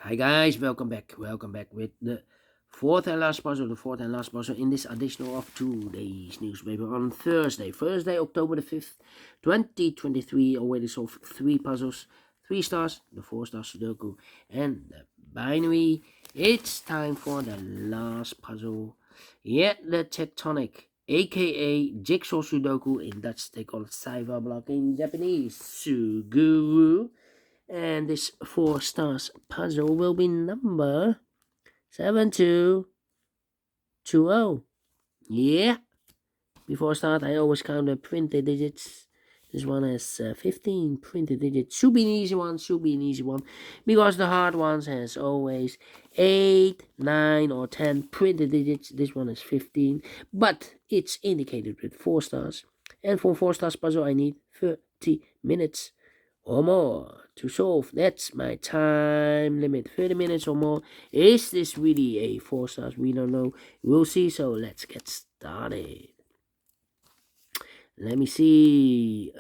Hi guys, welcome back. Welcome back with the fourth and last puzzle in this additional of today's newspaper on Thursday, October the 5th, 2023. Already solved three puzzles, 3 stars, the 4-star Sudoku, and the binary. It's time for the last puzzle. The Tectonic, a.k.a. Jigsaw Sudoku. In Dutch, they call it Cyber Block. In Japanese, Suguru. And this 4 stars puzzle will be number 7220. Yeah. Before I start, I always count the printed digits. This one has 15 printed digits. Should be an easy one. Because the hard ones has always 8, 9, or 10 printed digits. This one is 15. But it's indicated with 4 stars. And for 4 stars puzzle, I need 30 minutes or more to solve. That's my time limit, 30 minutes or more. Is this really a 4 stars? We don't know. We'll see. So let's get started. Let me see.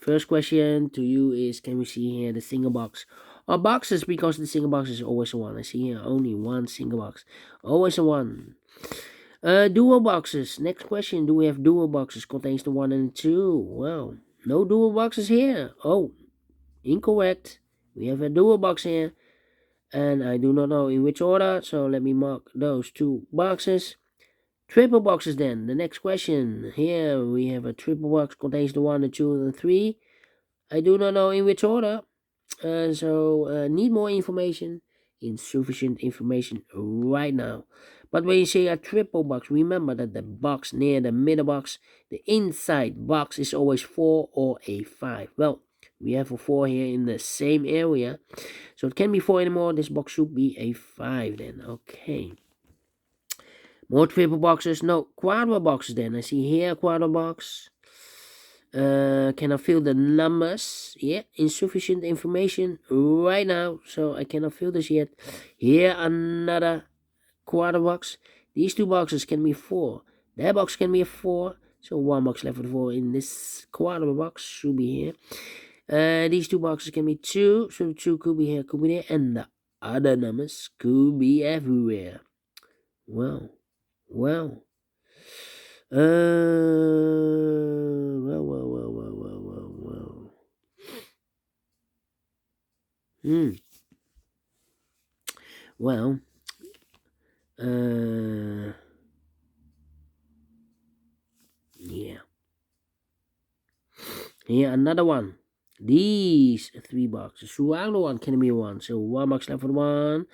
First question to you is, can we see here the single box or boxes? Because the single box is always a 1. I see here only one single box, always a 1. Dual boxes. Next question, do we have dual boxes? Contains the 1 and the 2. Well, no dual boxes here. Oh, incorrect. We have a dual box here, and I do not know in which order, so let me mark those 2 boxes. Triple boxes then. The next question. Here we have a triple box, contains the 1, the 2, and the 3. I do not know in which order, so need more information. Insufficient information right now. But when you say a triple box, remember that the box near the middle box, the inside box, is always 4 or a 5. Well, we have a 4 here in the same area, so it can't be 4 anymore. This box should be a 5 then. Okay. More triple boxes. No, quadra boxes then. I see here quadra box. Cannot fill the numbers. Yeah, insufficient information right now, so I cannot fill this yet. Here another quadra box. These 2 boxes can be 4. That box can be a 4. So 1 box left for the 4 in this quadra box should be here. These 2 boxes can be 2. So the 2 could be here, could be there, and the other numbers could be everywhere. Well. Well. Well. Yeah. Here, another one. These 3 boxes. Surround the 1 can be 1. So 1 box left for the 1.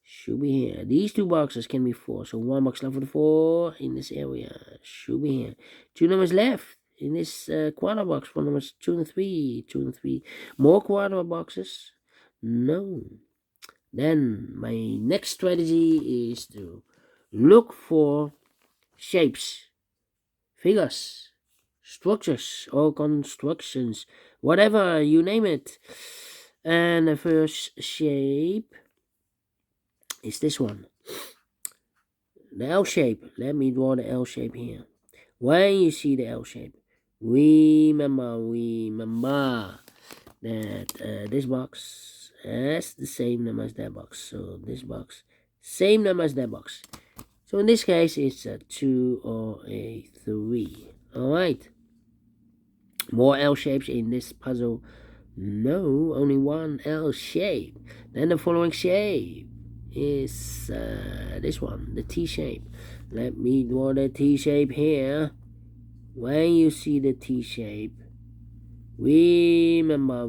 Should be here. These 2 boxes can be 4. So 1 box left for the 4 in this area. Should be here. 2 numbers left in this quadra box for numbers 2 and 3. 2 and 3. More quadra boxes? No. Then my next strategy is to look for shapes, figures, structures, or constructions, whatever you name it. And the first shape is this one, the L shape. Let me draw the L shape here. When you see the L shape, remember that this box has the same number as that box. So this box, same number as that box. So in this case, it's a 2 or a 3. Alright. More L shapes in this puzzle. No, only one L shape. Then the following shape is this one, the T shape. Let me draw the T shape here. When you see the T shape, remember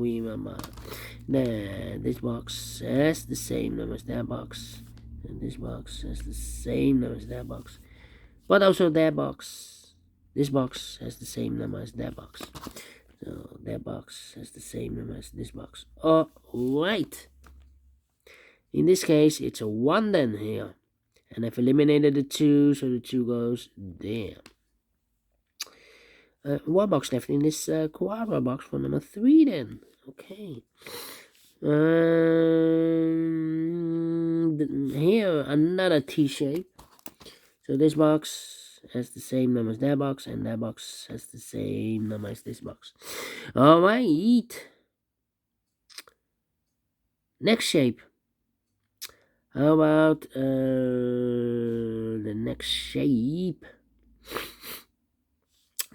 that this box has the same number as that box, and this box has the same number as that box, but also that box, this box has the same number as that box. So that box has the same number as this box. Alright. In this case, it's a 1 then here. And I've eliminated the 2, so the 2 goes there. 1 box left in this quadra box for number 3 then. Okay. Here, another T shape. So this box has the same number as that box, and that box has the same number as this box. Alright. Next shape. How about the next shape?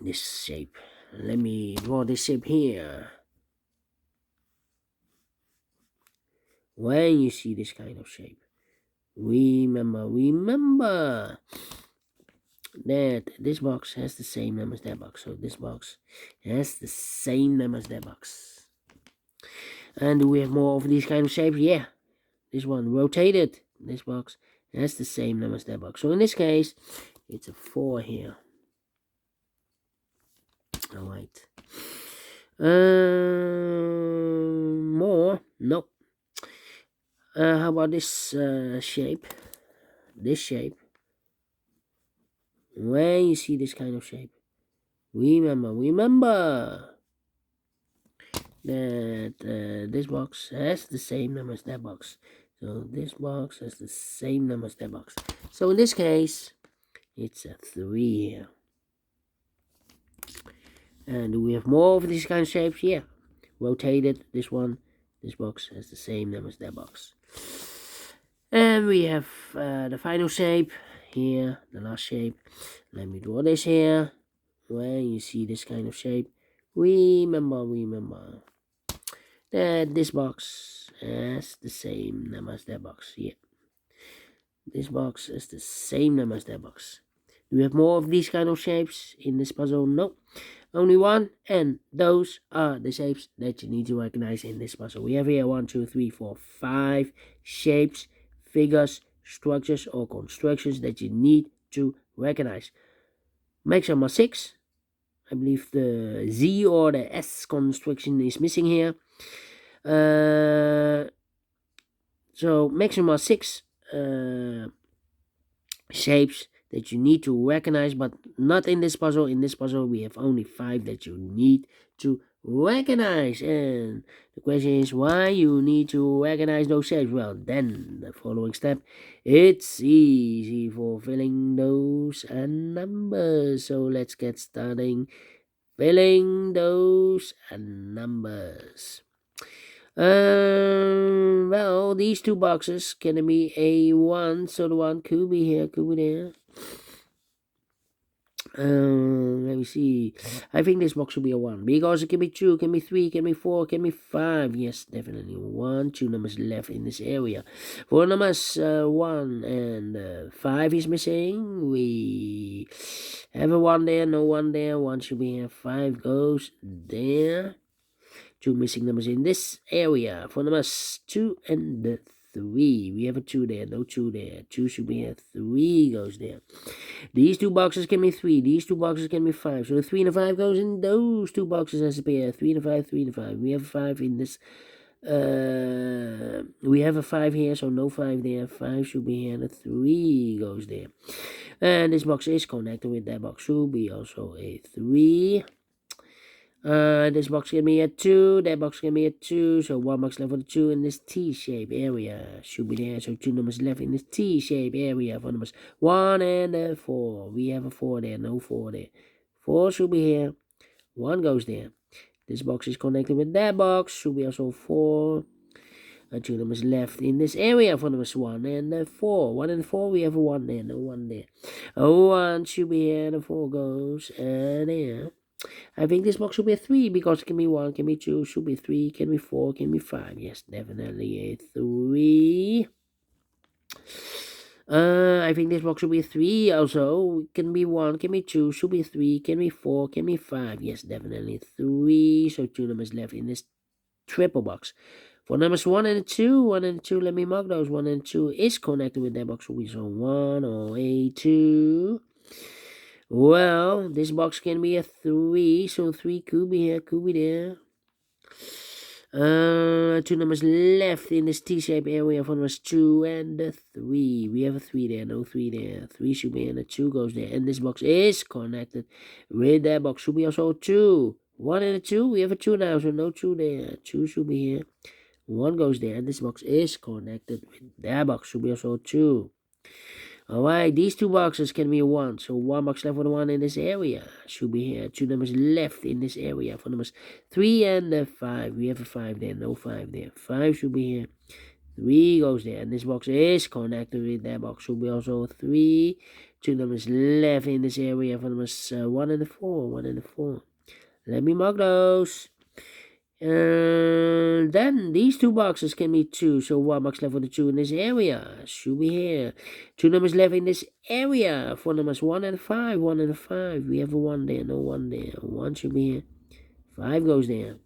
This shape. Let me draw this shape here. When you see this kind of shape, remember that this box has the same name as that box. So this box has the same name as that box. And do we have more of these kind of shapes? Yeah. This one rotated. This box has the same name as that box. So in this case, it's a 4 here. Alright. More? Nope. How about this shape? This shape. When you see this kind of shape, remember that this box has the same number as that box. So this box has the same number as that box. So in this case, it's a 3 here. And do we have more of these kind of shapes? Yeah. Rotated, this one. This box has the same number as that box. And we have the final shape here, the last shape. Let me draw this here. When you see this kind of shape, remember that this box has the same number as that box. Yeah, this box has the same number as that box. Do we have more of these kind of shapes in this puzzle? No, only one, and those are the shapes that you need to recognize in this puzzle. We have here 1, 2, 3, 4, 5 shapes, figures, structures, or constructions that you need to recognize. Maximum 6. I believe the Z or the S construction is missing here. So maximum 6 shapes that you need to recognize, but not in this puzzle. In this puzzle, we have only 5 that you need to recognize. And the question is why you need to recognize those shapes. Well, then the following step, it's easy for filling those numbers. So let's get starting filling those numbers. Well, these two boxes can be A1, so the one could be here, could be there. Let me see. I think this box should be a 1 because it can be 2, can be 3, can be 4, can be 5. Yes, definitely 1, 2 numbers left in this area. For numbers 1 and 5 is missing. We have a 1 there, no 1 there. 1 should be here. 5 goes there. 2 missing numbers in this area. For numbers 2 and 3, we have a 2 there, no 2 there. 2 should be here. 3 goes there. These two boxes can be 3. These two boxes can be 5. So the 3 and the 5 goes in those two boxes as a pair. 3 and 5, 3 and 5. We have a 5 in this. We have a 5 here, so no 5 there. 5 should be here. The 3 goes there. And this box is connected with that box. Should be also a 3. This box can be a 2, that box can be a 2, so 1 box left for the 2 in this T-shape area. Should be there, so 2 numbers left in this T-shape area for numbers 1 and 4. We have a 4 there, no 4 there. 4 should be here, 1 goes there. This box is connected with that box, should be also 4. 2 numbers left in this area for numbers 1 and 4. 1 and 4, we have a 1 there, no 1 there. 1 should be here, the 4 goes there. I think this box should be a 3 because it can be 1, can be 2, should be 3, can be 4, can be 5. Yes, definitely a 3. I think this box should be a 3 also. Can be 1, can be 2, should be 3, can be 4, can be 5. Yes, definitely 3. So 2 numbers left in this triple box. For numbers 1 and 2, let me mark those. 1 and 2 is connected with that box. So we saw 1 or a 2. Well, this box can be a 3, so 3 could be here, could be there. 2 numbers left in this T-shape area for numbers 2 and 3. We have a 3 there, no 3 there. 3 should be in, the 2 goes there. And this box is connected with that box. Should be also 2. 1 and a 2, we have a 2 now, so no 2 there. 2 should be here. 1 goes there, and this box is connected with that box. Should be also 2. Alright, these two boxes can be a 1. So 1 box left for the 1 in this area. Should be here. 2 numbers left in this area for numbers 3 and 5. We have a 5 there, no 5 there. 5 should be here. 3 goes there. And this box is connected with that box. Should be also 3. 2 numbers left in this area for numbers 1 and 4. 1 and 4. Let me mark those. Then these 2 boxes can be 2. So 1 box left for the 2 in this area. Should be here. 2 numbers left in this area for numbers 1 and 5. 1 and 5. We have a 1 there. No 1 there. 1 should be here. 5 goes there.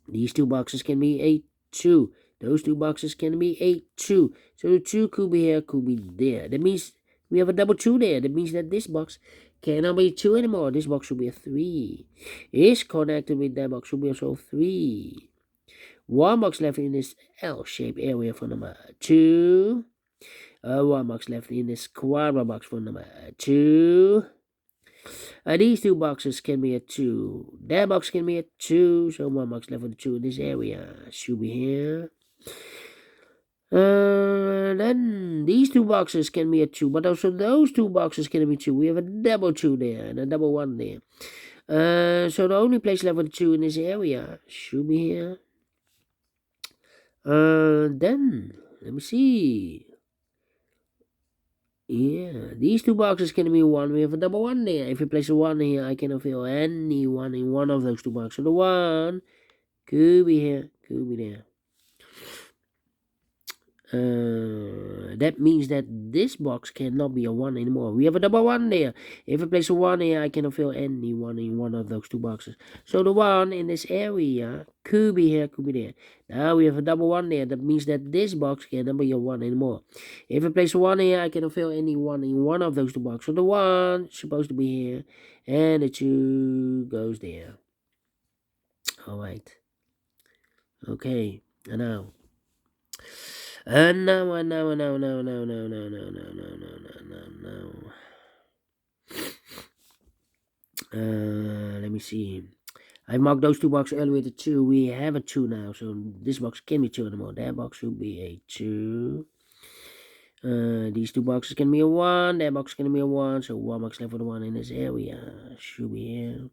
These 2 boxes can be 8, 2. Those 2 boxes can be 8, 2. So the 2 could be here, could be there. That means we have a double 2 there. That means that this box cannot be 2 anymore. This box should be a 3. Is connected with that box, should be also 3. 1 box left in this L-shaped area for number 2. 1 box left in this quadra box for number 2. These 2 boxes can be a 2. That box can be a 2. So 1 box left for the 2 in this area. Should be here. Then these 2 boxes can be a 2. But also those 2 boxes can be 2. We have a double 2 there and a double 1 there. So the only place left for the 2 in this area should be here. Then let me see. Yeah, these 2 boxes can be 1. We have a double 1 there. If we place a 1 here, I cannot fill any 1 in one of those 2 boxes. So the 1 could be here, could be there. That means that this box cannot be a 1 anymore. We have a double 1 there. If I place a 1 here, I cannot fill any 1 in one of those 2 boxes. So the 1 in this area could be here, could be there. Now we have a double 1 there. That means that this box cannot be a 1 anymore. If I place a 1 here, I cannot fill any 1 in one of those 2 boxes. So the 1 is supposed to be here. And the 2 goes there. Alright. Okay. And now. No. Let me see. I marked those 2 boxes earlier with a 2. We have a 2 now, so this box can be 2 anymore. That box should be a 2. These 2 boxes can be a 1. That box can be a 1. So 1 box left for the 1 in this area. Should be here.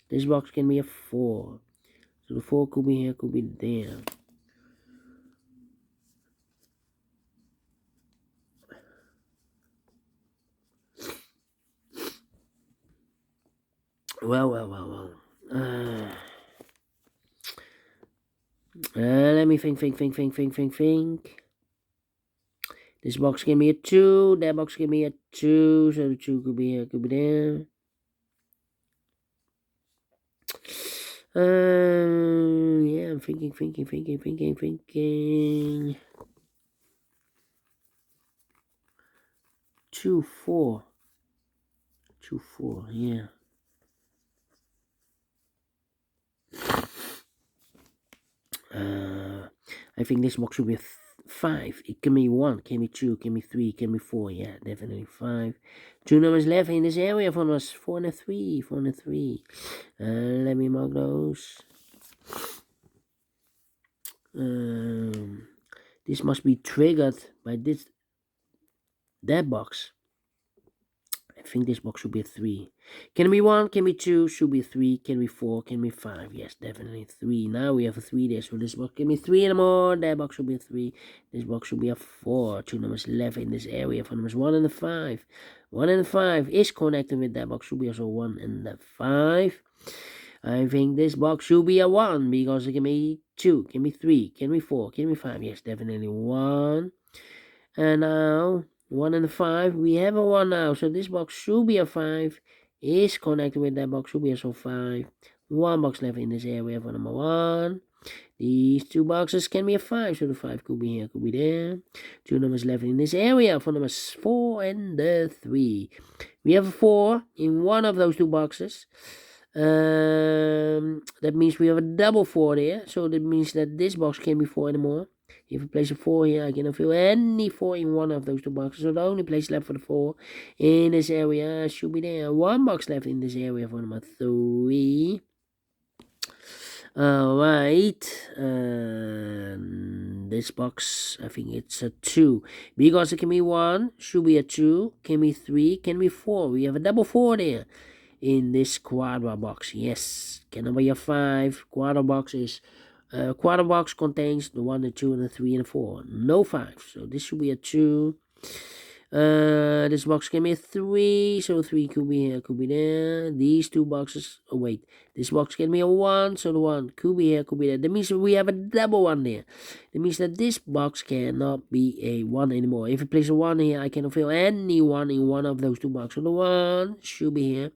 This box can be a 4. So the 4 could be here, could be there. Well. Let me think. This box can be a 2. That box can be a 2. So the 2 could be here, could be there. Yeah, I'm thinking. 2, 4. 2, 4, yeah. I think this box should be 5. It can be 1, can be 2, can be 3, can be 4. Yeah, definitely 5. 2 numbers left in this area for us. 4 and a 3. 4 and a 3. Let me mark those. This must be triggered by that box. I think this box should be a 3. Can it be 1? Can it be 2? Should be 3. Can it be 4? Can it be 5? Yes, definitely 3. Now we have a 3 there. So this box can be 3 anymore. That box should be a 3. This box should be a 4. 2 numbers left in this area for numbers 1 and a 5. 1 and a 5 is connected with that box. Should be also 1 and a 5. I think this box should be a 1 because it can be 2, can be 3, can be 4, can be 5. Yes, definitely 1. And now 1 and a 5. We have a 1 now. So this box should be a 5. Is connected with that box. Should be also 5. 1 box left in this area for number 1. These 2 boxes can be a 5. So the 5 could be here, could be there. 2 numbers left in this area for numbers 4 and the 3. We have a 4 in one of those 2 boxes. That means we have a double 4 there. So that means that this box can't be 4 anymore. If I place a 4 here, I cannot fill any 4 in one of those 2 boxes. So the only place left for the 4 in this area should be there. 1 box left in this area for number 3. Alright. This box, I think it's a 2. Because it can be 1, should be a 2, can be 3, can be 4. We have a double 4 there. in this quadra box. Yes, can number your 5. Quadra box is quadra box contains the 1, the 2, and the 3, and the 4. No 5, so this should be a 2. This box can be a 3, so 3 could be here, could be there. These two boxes, oh wait, this box can be a 1, so the 1 could be here, could be there. That means we have a double 1 there. That means that this box cannot be a 1 anymore. If I place a 1 here, I cannot fill any 1 in one of those two boxes. So the 1 should be here,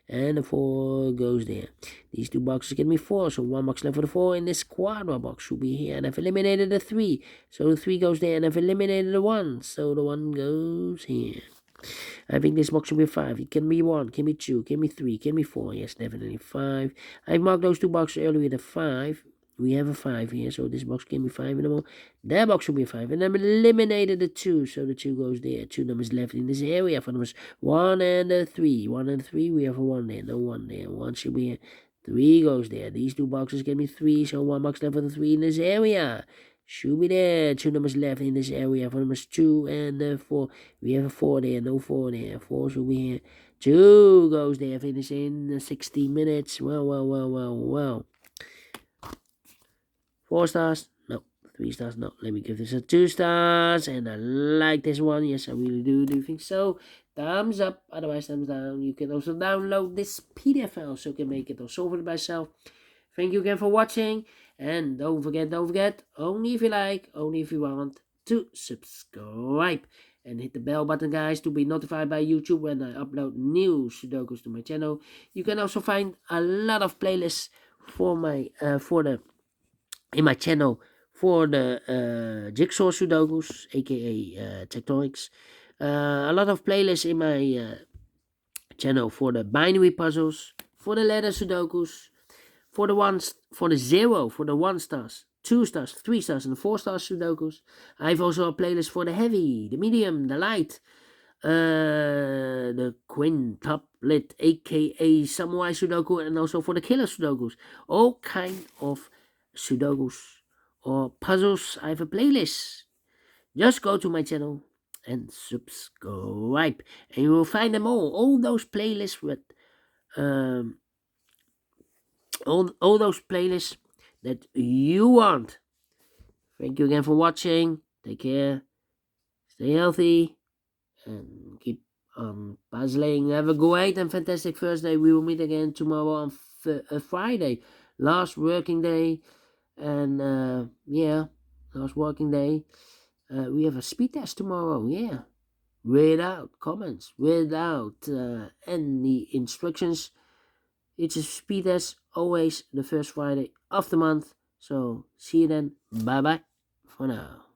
and the 4 goes there. These two boxes can be 4, so 1 box left for the 4 in this quadra box should be here. And I've eliminated the 3, so the 3 goes there, and I've eliminated the 1, so the 1 goes here. I think this box should be 5. It can be 1, can be 2, can be 3, can be 4. Yes, definitely 5. I marked those two boxes earlier with a 5. We have a 5 here, so this box can be 5 in the moment. That box should be 5, and I've eliminated the 2, so the 2 goes there. 2 numbers left in this area for numbers 1 and 3. 1 and 3, we have a 1 there, no 1 there. 1 should be here. 3 goes there. These two boxes can be 3, so 1 box left for the 3 in this area. Should be there. 2 numbers left in this area for numbers 2 and 4. We have a 4 there, no 4 there. 4 should be here. 2 goes there, finish in 16 minutes. Well. 4 stars? No. 3 stars? No. Let me give this a 2 stars. And I like this one. Yes, I really do think so. Thumbs up. Otherwise, thumbs down. You can also download this PDF file so you can make it or solve it by yourself. Thank you again for watching. And don't forget, only if you like, only if you want, to subscribe. And hit the bell button, guys, to be notified by YouTube when I upload new Sudokus to my channel. You can also find a lot of playlists for my in my channel for the jigsaw Sudokus, a.k.a. Tectonics. A lot of playlists in my channel for the binary puzzles, for the letter Sudokus, for the 0, for the 1 stars, 2 stars, 3 stars, and 4 stars Sudokus. I have also a playlist for the heavy, the medium, the light, the quintuplet, a.k.a. Samurai Sudoku, and also for the killer Sudokus. All kind of Sudokus or puzzles. I have a playlist. Just go to my channel and subscribe, and you will find them all those playlists with all those playlists that you want. Thank you again for watching. Take care, stay healthy, and keep puzzling. Have a great and fantastic Thursday. We will meet again tomorrow on Friday, last working day. And last working day. We have a speed test tomorrow. Yeah, without comments, without any instructions. It's a speed test, always the first Friday of the month. So see you then. Bye bye for now.